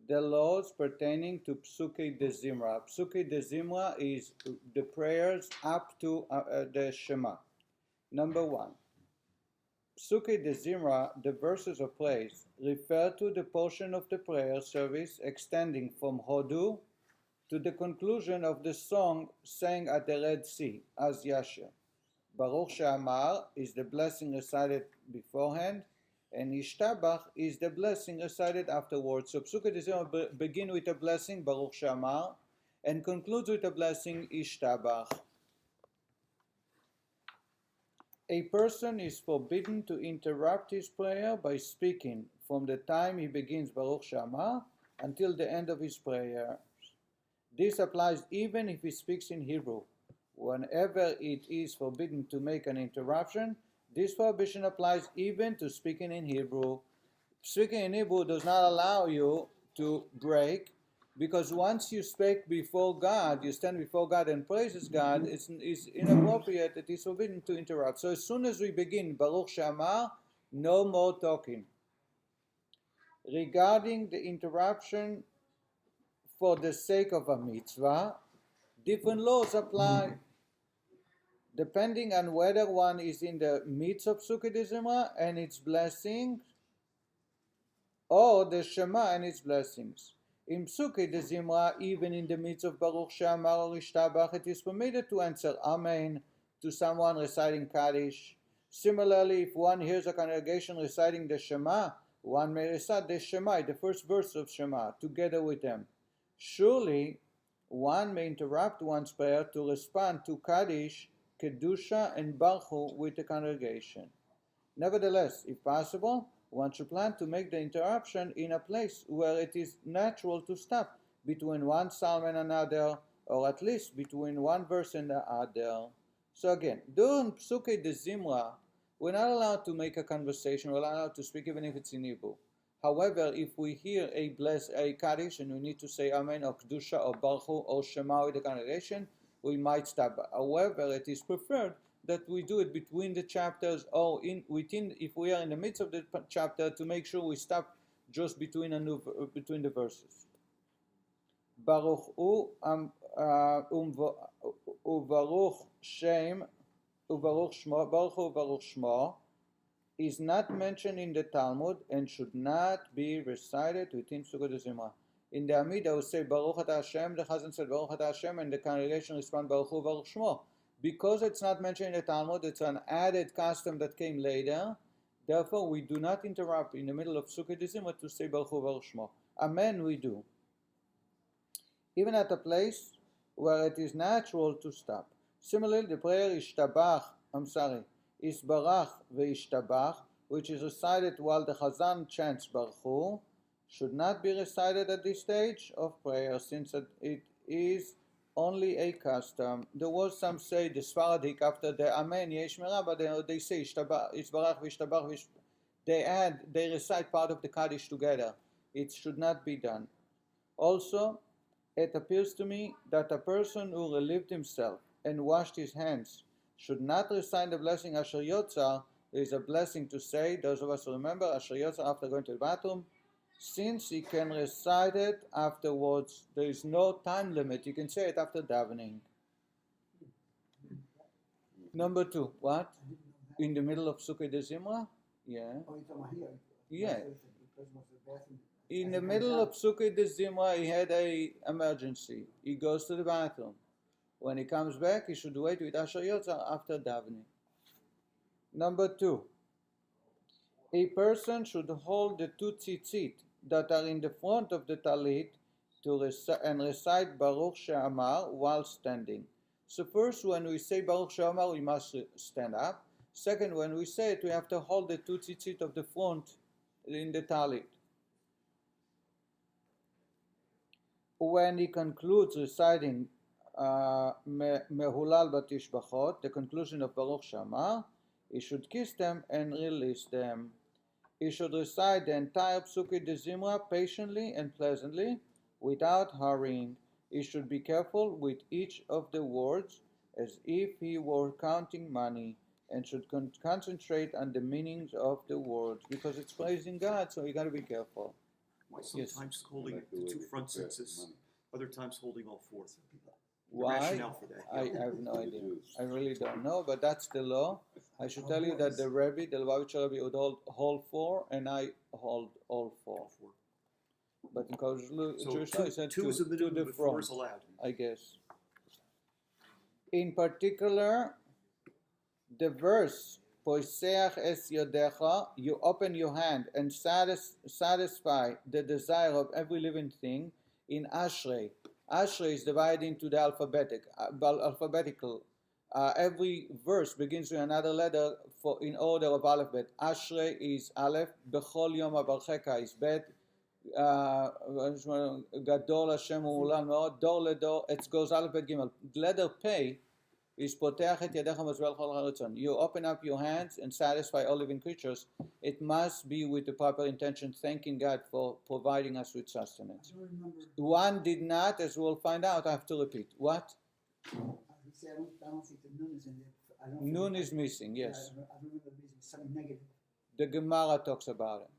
the laws pertaining to Psuke de Zimra. Psuke de Zimra is the prayers up to the Shema. Number 1. Psuke de Zimra, the verses of praise, refer to the portion of the prayer service extending from Hodu to the conclusion of the song sang at the Red Sea, as Yasher. Baruch She'amar is the blessing recited beforehand, and Ishtabach is the blessing recited afterwards. So Psuke de Zimra begin with a blessing, Baruch She'amar, and concludes with a blessing, Ishtabach. A person is forbidden to interrupt his prayer by speaking from the time he begins Baruch She'amar until the end of his prayer. This applies even if he speaks in Hebrew. Whenever it is forbidden to make an interruption, this prohibition applies even to speaking in Hebrew. Speaking in Hebrew does not allow you to break, because once you speak before God, you stand before God and praises God, it's inappropriate, it is forbidden to interrupt. So as soon as we begin Baruch She'amar, no more talking. Regarding the interruption for the sake of a mitzvah, different laws apply, depending on whether one is in the midst of Psuke de Zimra and its blessings, or the Shema and its blessings. In Psuke de Zimra, even in the midst of Baruch She'amar or Ishtabach, it is permitted to answer Amen to someone reciting Kaddish. Similarly, if one hears a congregation reciting the Shema, one may recite the Shema, the first verse of Shema, together with them. Surely, one may interrupt one's prayer to respond to Kaddish, Kedusha, and Baruch Hu with the congregation. Nevertheless, if possible, one should plan to make the interruption in a place where it is natural to stop between one psalm and another, or at least between one verse and the other. So again, during Psuke de Zimra, we're not allowed to make a conversation, we're not allowed to speak even if it's in Hebrew. However, if we hear a Kaddish and we need to say Amen or Kedusha or Baruch Hu or Shema with the congregation, we might stop. However, it is preferred that we do it between the chapters or within, if we are in the midst of the chapter, to make sure we stop just between the verses. Baruch Hu uVaruch Shem uVaruch Shmo, Baruch Hu uVaruch Shmo is not mentioned in the Talmud and should not be recited within Psuke de Zimra. In the Amidah we say Baruch Atah Hashem, the Chazan said Baruch Atah Hashem, and the congregation respond Baruch Hu Baruch Shmo. Because it's not mentioned in the Talmud, it's an added custom that came later. Therefore, we do not interrupt in the middle of Psuke de Zimra to say Baruch Hu Baruch Shmo. Amen, we do. Even at a place where it is natural to stop. Similarly, the prayer Isbarach ve'Ishtabach, which is recited while the Chazan chants Baruch Hu, should not be recited at this stage of prayer, since it is only a custom. There was some say the Sfaradik after the Amen Yeshmera, but they say Isbarach ve'Ishtabach. They recite part of the Kaddish together. It should not be done. Also, it appears to me that a person who relieved himself and washed his hands should not recite the blessing Asher Yotzar. There is a blessing to say, those of us who remember, Asher Yotzar after going to the bathroom. Since he can recite it afterwards, there is no time limit. You can say it after davening. Number 2, what? In the middle of Psuke de Zimra? Yeah. Yeah. In the middle of Psuke de Zimra, he had an emergency. He goes to the bathroom. When he comes back, he should wait with Asher Yotzar after davening. Number 2, a person should hold the 2 tzitzit that are in the front of the talit and recite Baruch She'amar while standing. So first, when we say Baruch She'amar, we must stand up. Second, when we say it, we have to hold the 2 tzitzit of the front in the talit. When he concludes reciting Mehulal Batishbachot, the conclusion of Baruch She'amar, he should kiss them and release them. He should recite the entire Psuke de Zimra patiently and pleasantly, without hurrying. He should be careful with each of the words, as if he were counting money, and should concentrate on the meanings of the words, because it's praising God, so you got to be careful. Why sometimes holding the two front senses, other times holding all four? Why? Rationale for that. I have no idea. I really don't know, but that's the law. I should tell you that the Rebbe, the Lubavitcher Rebbe, would hold four, and I hold all four. But in Jewish law, he said two is the minimum, but four is allowed, I guess. In particular, the verse Poiseach es yodecha, you open your hand and satisfy the desire of every living thing in Ashrei. Ashrei is divided into the alphabetical. Every verse begins with another letter in order of alphabet. Ashrei is Aleph, Bechol Yom Abarcheka is Bet, Gadol Hashem U'ulam Me'od, Dor Ledor, it goes alphabet Gimel. Letter Pei is Poteach et Yadecha Mazvel Chol HaRatzon. You open up your hands and satisfy all living creatures. It must be with the proper intention, thanking God for providing us with sustenance. One did not, as we'll find out. I have to repeat. What? I don't think the nun is in there. Nun is missing, yes. I don't remember something negative. The Gemara talks about it.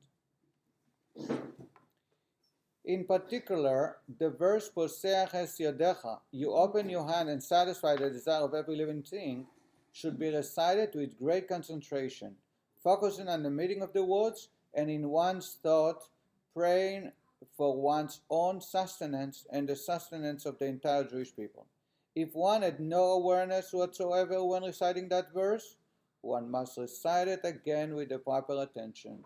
In particular, the verse Poseach es yadecha, you open your hand and satisfy the desire of every living thing, should be recited with great concentration, focusing on the meaning of the words and in one's thought, praying for one's own sustenance and the sustenance of the entire Jewish people. If one had no awareness whatsoever when reciting that verse, one must recite it again with the proper attention.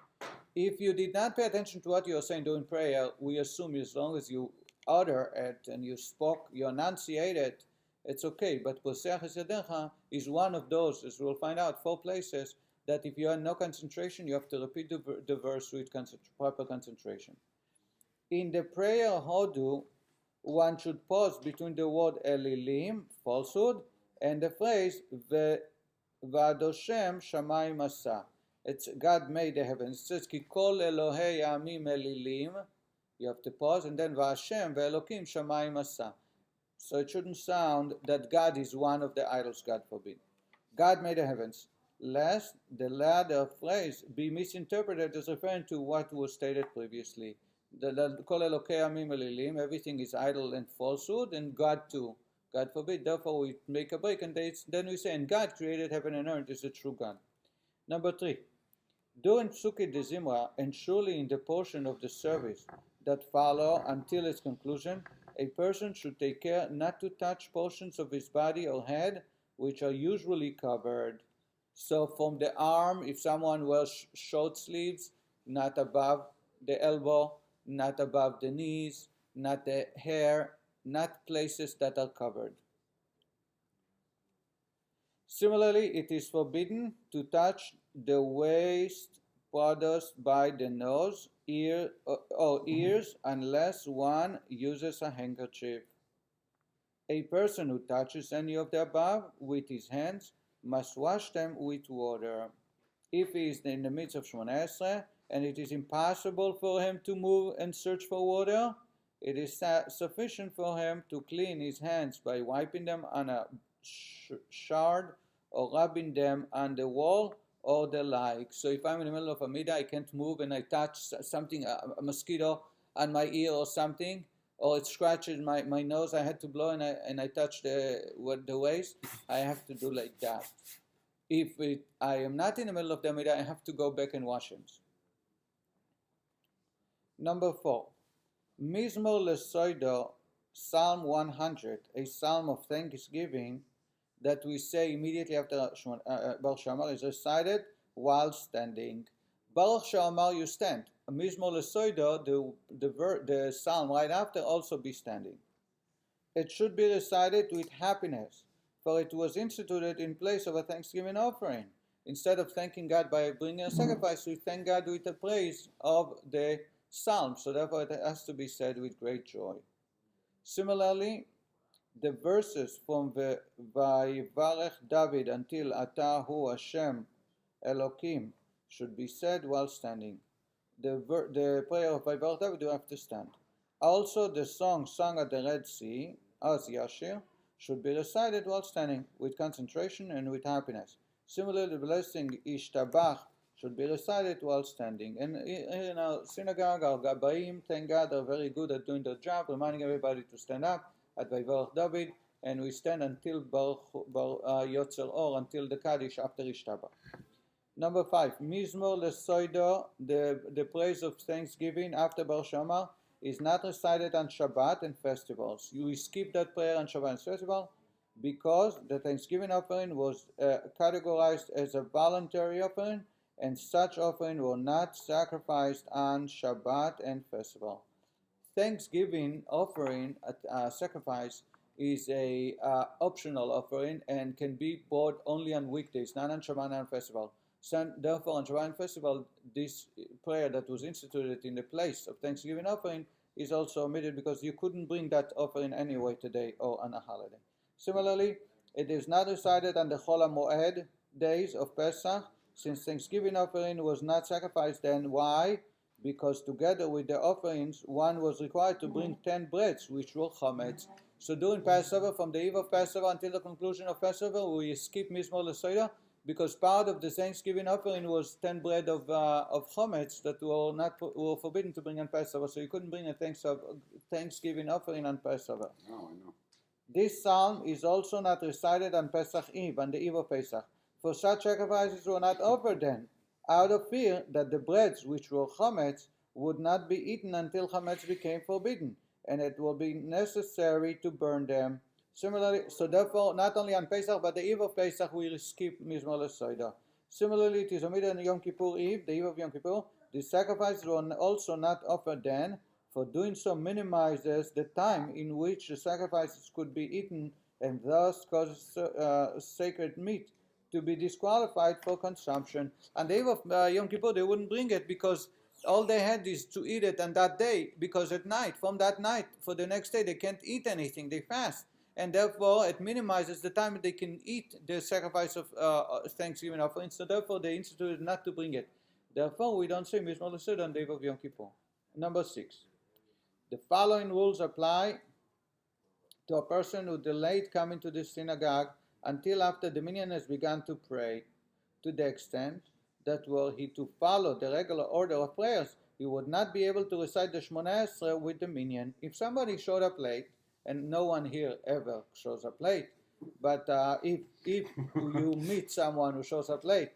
If you did not pay attention to what you are saying during prayer, we assume as long as you utter it and you spoke, you enunciate it, it's okay. But Poseach es yadecha is one of those, as we'll find out, 4 places that if you have no concentration, you have to repeat the verse with proper concentration. In the prayer Hodu, one should pause between the word Elilim, falsehood, and the phrase V'adoshem Shamayim Asa. It's God made the heavens. It says Ki kol Elohei Amim Elilim. You have to pause, and then V'Hashem V'Elokim Shamayim Asa. So it shouldn't sound that God is one of the idols, God forbid. God made the heavens. Lest the latter phrase be misinterpreted as referring to what was stated previously. Everything is idol and falsehood, and God too. God forbid. Therefore, we make a break, and then we say, and God created heaven and earth is the true God. Number 3. During Psuki de Zimra, and surely in the portion of the service that follow until its conclusion, a person should take care not to touch portions of his body or head which are usually covered. So from the arm, if someone wears short sleeves, not above the elbow, not above the knees, not the hair, not places that are covered. Similarly, it is forbidden to touch the waist produced by the nose, ear, or ears unless one uses a handkerchief. A person who touches any of the above with his hands must wash them with water. If he is in the midst of Shmoneh Esrei, and it is impossible for him to move and search for water, it is sufficient for him to clean his hands by wiping them on a shard or rubbing them on the wall or the like. So if I'm in the middle of a midah, I can't move, and I touch something, a mosquito on my ear or something, or it scratches my nose, I had to blow and I touch the waist, I have to do like that. If I am not in the middle of the midah, I have to go back and wash hands. Number 4, Mizmor Lesoido, Psalm 100, a psalm of thanksgiving that we say immediately after Baruch She'amar is recited while standing. Baruch She'amar, you stand. Mizmor Lesoido, the psalm right after, also be standing. It should be recited with happiness, for it was instituted in place of a thanksgiving offering. Instead of thanking God by bringing a sacrifice, we thank God with the praise of the psalm, so therefore it has to be said with great joy. Similarly, the verses from Vayivarech David until Ata Hu Hashem Elokim should be said while standing. The prayer of Vayivarech David, you have to stand. Also, the song sung at the Red Sea, Az Yashir, should be recited while standing with concentration and with happiness. Similarly, the blessing Ishtabach should be recited while standing. And in our synagogue, our Gabaim, thank God, are very good at doing their job, reminding everybody to stand up at Vayvorach David, and we stand until Yotzer Or, until the Kaddish after Ishtabach. Number 5, Mizmor Lesoido, the praise of thanksgiving after Bar Shama is not recited on Shabbat and festivals. You skip that prayer on Shabbat and festival because the Thanksgiving offering was categorized as a voluntary offering, and such offering were not sacrificed on Shabbat and festival. Thanksgiving offering, sacrifice, is a optional offering and can be brought only on weekdays, not on Shabbat and festival. So therefore, on Shabbat and festival, this prayer that was instituted in the place of Thanksgiving offering is also omitted because you couldn't bring that offering anyway today or on a holiday. Similarly, it is not recited on the Chol HaMoed days of Pesach, since Thanksgiving offering was not sacrificed then. Why? Because together with the offerings, one was required to bring 10 breads, which were chametz. So during Passover, from the eve of Passover until the conclusion of Passover, we skip Mizmor Lesoida, because part of the Thanksgiving offering was 10 bread of chametz that were forbidden to bring on Passover, so you couldn't bring a Thanksgiving offering on Passover. No, I know. This psalm is also not recited on Pesach Eve, on the eve of Pesach, for such sacrifices were not offered then, out of fear that the breads which were chametz would not be eaten until chametz became forbidden, and it will be necessary to burn them. Similarly, so therefore, not only on Pesach, but the eve of Pesach, we skip Mizmor Lesoida. Similarly, it is omitted on Yom Kippur Eve, the eve of Yom Kippur. The sacrifices were also not offered then, for doing so minimizes the time in which the sacrifices could be eaten, and thus causes sacred meat to be disqualified for consumption. On the eve of Yom Kippur, they wouldn't bring it because all they had is to eat it on that day, because at night, from that night, for the next day, they can't eat anything, they fast. And therefore, it minimizes the time they can eat the sacrifice of Thanksgiving offering. So therefore, they instituted not to bring it. Therefore, we don't say Mizmor Lesoida on the eve of Yom Kippur. Number 6. The following rules apply to a person who delayed coming to the synagogue until after the minyan has begun to pray, to the extent that were he to follow the regular order of prayers, he would not be able to recite the Shmona Esrei with the minyan. If somebody showed up late, and no one here ever shows up late, but if you meet someone who shows up late,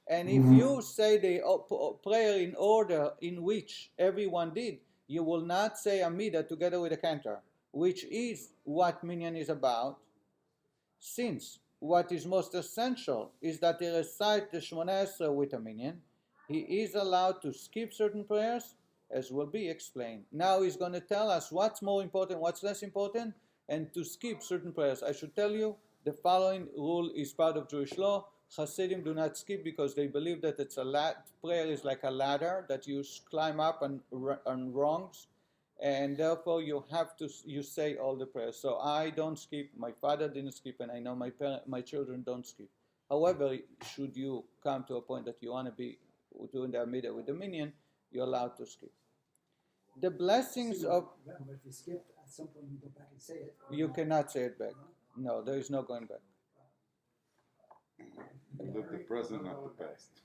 and if you say the prayer in order in which everyone did, you will not say Amida together with the cantor, which is what minyan is about, since what is most essential is that he recite the Shmona Esrei with a minyan. He is allowed to skip certain prayers, as will be explained. Now he's going to tell us what's more important, what's less important, and to skip certain prayers. I should tell you, the following rule is part of Jewish law. Hasidim do not skip because they believe that prayer is like a ladder that you climb up on rungs, and therefore you say all the prayers. So I don't skip, my father didn't skip, and I know my children don't skip. However, should you come to a point that you want to be doing the Amidah with the minyan, you're allowed to skip. The blessings of... But if you skip, at some point you go back and say it. You cannot say it back. No, there is no going back. Live the present, not the past.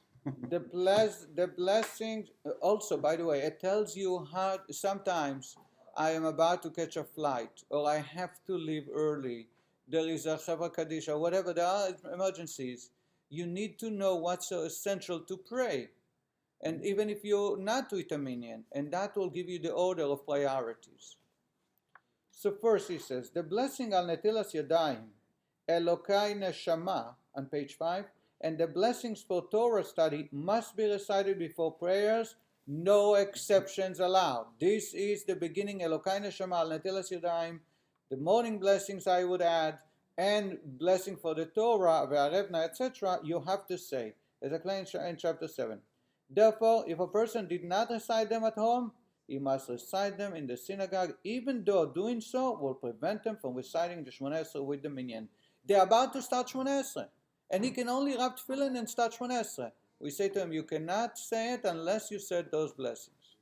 The blessings, also, by the way, it tells you how sometimes I am about to catch a flight, or I have to leave early, there is a Chevra Kaddish, or whatever, there are emergencies. You need to know what's so essential to pray. And even if you're not with a minyan, and that will give you the order of priorities. So first he says, the blessing al netilas yadayim, Elokai neshama, on page 5, and the blessings for Torah study must be recited before prayers, no exceptions allowed. This is the beginning, Elokai neshama al netilas yadayim, the morning blessings I would add, and blessing for the Torah, ve'arevna, etc., you have to say, as explained in chapter 7. Therefore, if a person did not recite them at home, he must recite them in the synagogue, even though doing so will prevent him from reciting the Shmona Esrei with the minyan. They're about to start Shmona Esrei, and he can only wrap tefillin and start Shmona Esrei. We say to him, you cannot say it unless you said those blessings.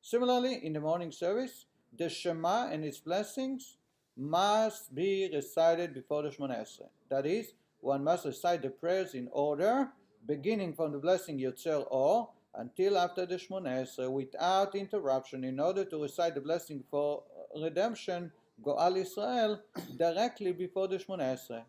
Similarly, in the morning service, the Shema and its blessings must be recited before the Shmona Esrei. That is, one must recite the prayers in order beginning from the blessing Yotzer Or until after the Shmoneh Esrei without interruption in order to recite the blessing for redemption, Goal Israel, directly before the Shmoneh Esrei.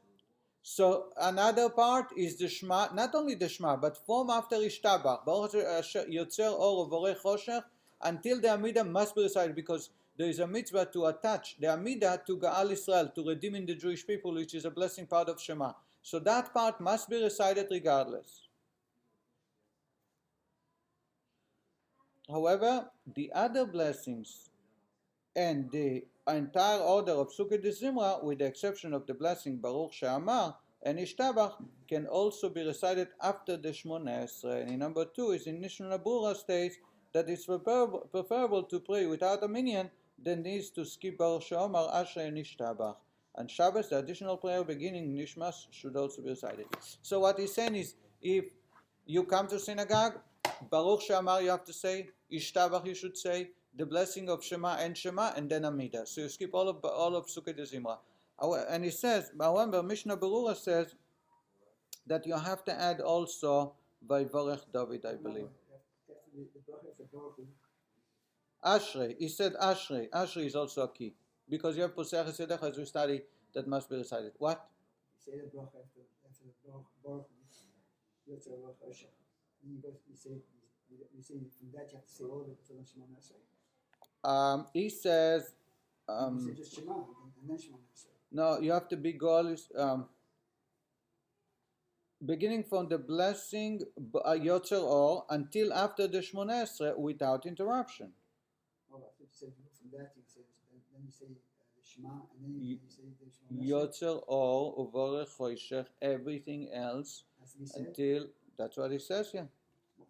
So another part is the Shema, not only the Shema, but from after Ishtabach, Baruch Asher Yotzer Or Uvorech Choshech, until the Amidah must be recited, because there is a mitzvah to attach the Amidah to Goal Israel, to redeeming the Jewish people, which is a blessing part of Shema. So that part must be recited regardless. However, the other blessings and the entire order of Sukkot de Zimra, with the exception of the blessing Baruch She'amar and Ishtabach, can also be recited after the Shmoneh Esrei. And in number 2 is in Mishnah Berurah states that it's preferable to pray without a minyan than is to skip Baruch She'amar, Asher, and Ishtabach. And Shabbos, the additional prayer beginning Nishmas, should also be recited. So what he's saying is, if you come to synagogue, Baruch She'amar you have to say, Ishtabach you should say, the blessing of Shema, and then Amidah. So you skip all of Sukkot de Zimra. And he says, however, Mishnah Berurah says that you have to add also Vayvorech David, I believe. Ashrei. He said Ashrei. Ashrei is also a key. Because you have Posech Sedech, as we study, that must be recited. What? You say the bracha after the Baruch Yotzer Aruch Chapter. Then you say from that you have to say all of it until Shmoneh Esrei. He says. You say just Shema and then Shmoneh Esrei. No, you have to be goal. Beginning from the blessing Yotzer Or until after the Shmoneh Esrei without interruption. Oh, I think you said from that you say then you say the Shema and then you say the Shmoneh Esrei. Yotzer Or Uvorech Choshech, everything else until that's what it says here. I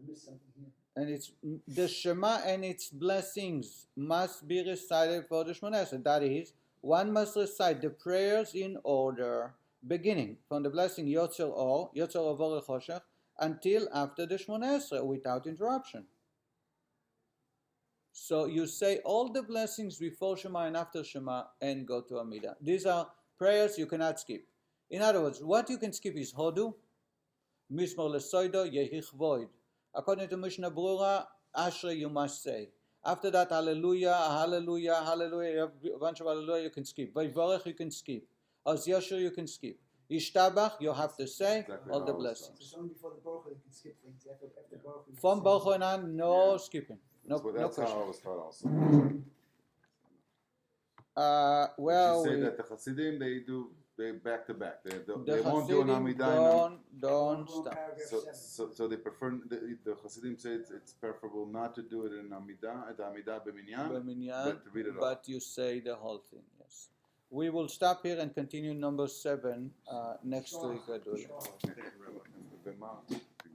missed something here. And it's the Shema and its blessings must be recited for the Shmoneh Esrei. That is, one must recite the prayers in order, beginning from the blessing Yotzer Or Uvorech Choshech, until after the Shmoneh Esrei without interruption. So you say all the blessings before Shema and after Shema and go to Amidah. These are prayers you cannot skip. In other words, what you can skip is Hodu, Mismor Lesoido, Yehich Void. According to Mishnah Berurah, Ashrei you must say. After that, Hallelujah, Hallelujah, Hallelujah. You have a bunch of Hallelujah you can skip. Vayvorech you can skip. Oz Yosher you can skip. Ishtabach you have to say Exactly all the how it blessings. So it's only before the Baruch you can skip things. After Baruch you From say- Baruch on, no skipping. No, That's no how question. I was taught also. Well, You say we, that the Hasidim they back to back. They the won't do an Hasidim Amidah. don't Go on stop. paragraph 7. So they prefer the Hasidim say it's preferable not to do it in Amidah at the Amidah b'minyan, B'minyan, but to read it all. but you say the whole thing. Yes. We will stop here and continue number 7 next week. I do. B'ma.